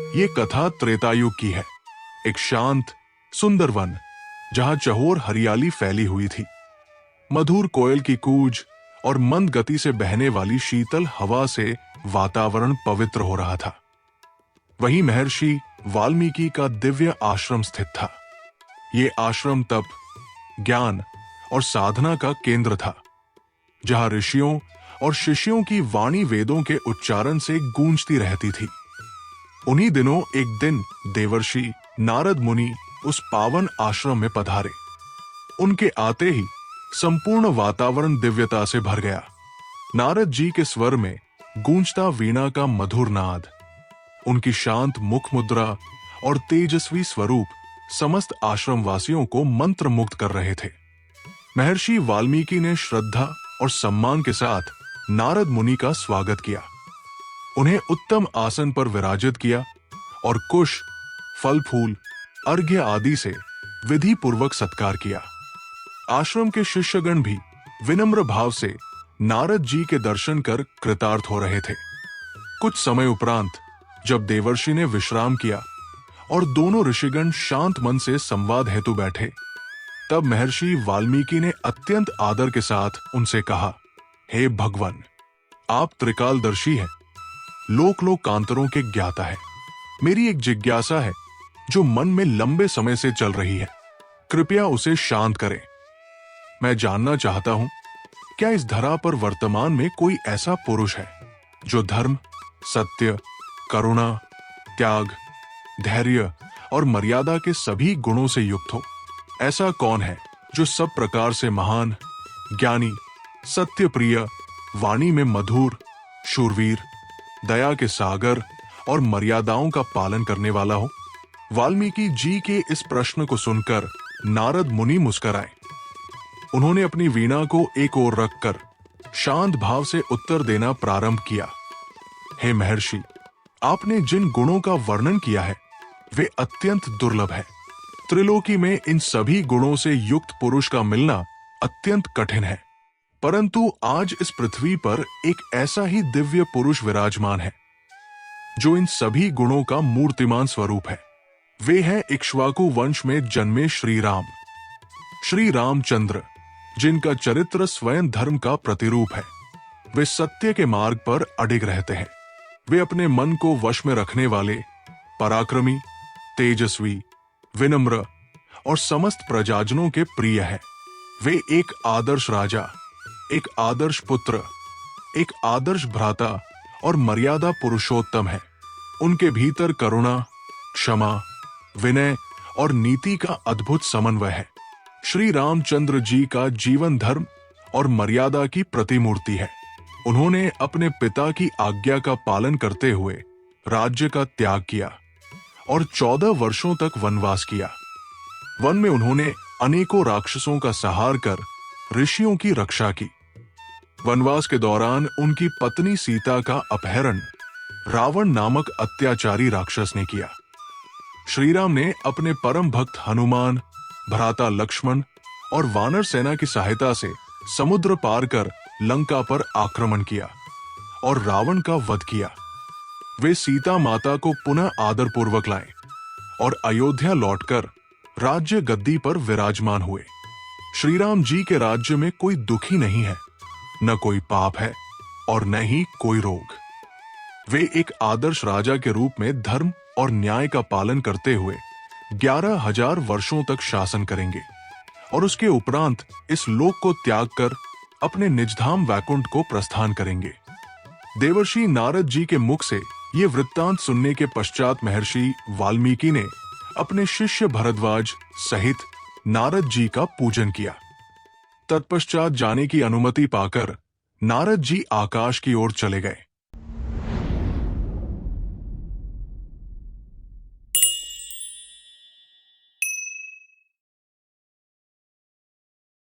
ये कथा त्रेतायुग की है। एक शांत सुंदर वन जहां चहुओर हरियाली फैली हुई थी। मधुर कोयल की कूज और मंद गति से बहने वाली शीतल हवा से वातावरण पवित्र हो रहा था। वहीं महर्षि वाल्मीकि का दिव्य आश्रम स्थित था। ये आश्रम तप, ज्ञान और साधना का केंद्र था, जहां ऋषियों और शिष्यों की वाणी वेदों के उच्चारण से गूंजती रहती थी। उन्हीं दिनों एक दिन देवर्षि नारद मुनि उस पावन आश्रम में पधारे। उनके आते ही संपूर्ण वातावरण दिव्यता से भर गया। नारद जी के स्वर में गूंजता वीणा का मधुर नाद, उनकी शांत मुख मुद्रा और तेजस्वी स्वरूप समस्त आश्रम वासियों को मंत्र मुग्ध कर रहे थे। महर्षि वाल्मीकि ने श्रद्धा और सम्मान के साथ नारद मुनि का स्वागत किया, उन्हें उत्तम आसन पर विराजित किया और कुश, फल फूल, अर्घ्य आदि से विधि पूर्वक सत्कार किया। आश्रम के शिष्यगण भी विनम्र भाव से नारद जी के दर्शन कर कृतार्थ हो रहे थे। कुछ समय उपरांत जब देवर्षि ने विश्राम किया और दोनों ऋषिगण शांत मन से संवाद हेतु बैठे, तब महर्षि वाल्मीकि ने अत्यंत आदर के साथ उनसे कहा, हे भगवान, आप त्रिकालदर्शी हैं, लोक लोकांतरों के ज्ञाता है। मेरी एक जिज्ञासा है जो मन में लंबे समय से चल रही है, कृपया उसे शांत करें। मैं जानना चाहता हूं, क्या इस धरा पर वर्तमान में कोई ऐसा पुरुष है जो धर्म, सत्य, करुणा, त्याग, धैर्य और मर्यादा के सभी गुणों से युक्त हो? ऐसा कौन है जो सब प्रकार से महान, ज्ञानी, सत्यप्रिय, वाणी में मधुर, शूरवीर, दया के सागर और मर्यादाओं का पालन करने वाला हो? वाल्मीकि जी के इस प्रश्न को सुनकर नारद मुनि मुस्कुराए। उन्होंने अपनी वीणा को एक ओर रखकर शांत भाव से उत्तर देना प्रारंभ किया। हे महर्षि, आपने जिन गुणों का वर्णन किया है वे अत्यंत दुर्लभ है। त्रिलोकी में इन सभी गुणों से युक्त पुरुष का मिलना अत्यंत कठिन है, परंतु आज इस पृथ्वी पर एक ऐसा ही दिव्य पुरुष विराजमान है जो इन सभी गुणों का मूर्तिमान स्वरूप है। वे हैं इक्ष्वाकु वंश में जन्मे श्री राम, श्री रामचंद्र, जिनका चरित्र स्वयं धर्म का प्रतिरूप है। वे सत्य के मार्ग पर अडिग रहते हैं। वे अपने मन को वश में रखने वाले, पराक्रमी, तेजस्वी, विनम्र और समस्त प्रजाजनों के प्रिय हैं। वे एक आदर्श राजा, एक आदर्श पुत्र, एक आदर्श भ्राता और मर्यादा पुरुषोत्तम है। उनके भीतर करुणा, क्षमा, विनय और नीति का अद्भुत समन्वय है। श्री रामचंद्र जी का जीवन धर्म और मर्यादा की प्रतिमूर्ति है। उन्होंने अपने पिता की आज्ञा का पालन करते हुए राज्य का त्याग किया और 14 वर्षों तक वनवास किया। वन में उन्होंने अनेकों राक्षसों का संहार कर ऋषियों की रक्षा की। वनवास के दौरान उनकी पत्नी सीता का अपहरण रावण नामक अत्याचारी राक्षस ने किया। श्रीराम ने अपने परम भक्त हनुमान, भ्राता लक्ष्मण और वानर सेना की सहायता से समुद्र पार कर लंका पर आक्रमण किया और रावण का वध किया। वे सीता माता को पुनः आदर पूर्वक लाए और अयोध्या लौटकर राज्य गद्दी पर विराजमान हुए। श्रीराम जी के राज्य में कोई दुखी नहीं है, न कोई पाप है और न ही कोई रोग। वे एक आदर्श राजा के रूप में धर्म और न्याय का पालन करते हुए 11,000 वर्षों तक शासन करेंगे और उसके उपरांत इस लोक को त्याग कर अपने निजधाम वैकुंठ को प्रस्थान करेंगे। देवर्षि नारद जी के मुख से ये वृत्तांत सुनने के पश्चात महर्षि वाल्मीकि ने अपने शिष्य भरद्वाज सहित नारद जी का पूजन किया। तत्पश्चात जाने की अनुमति पाकर नारद जी आकाश की ओर चले गए।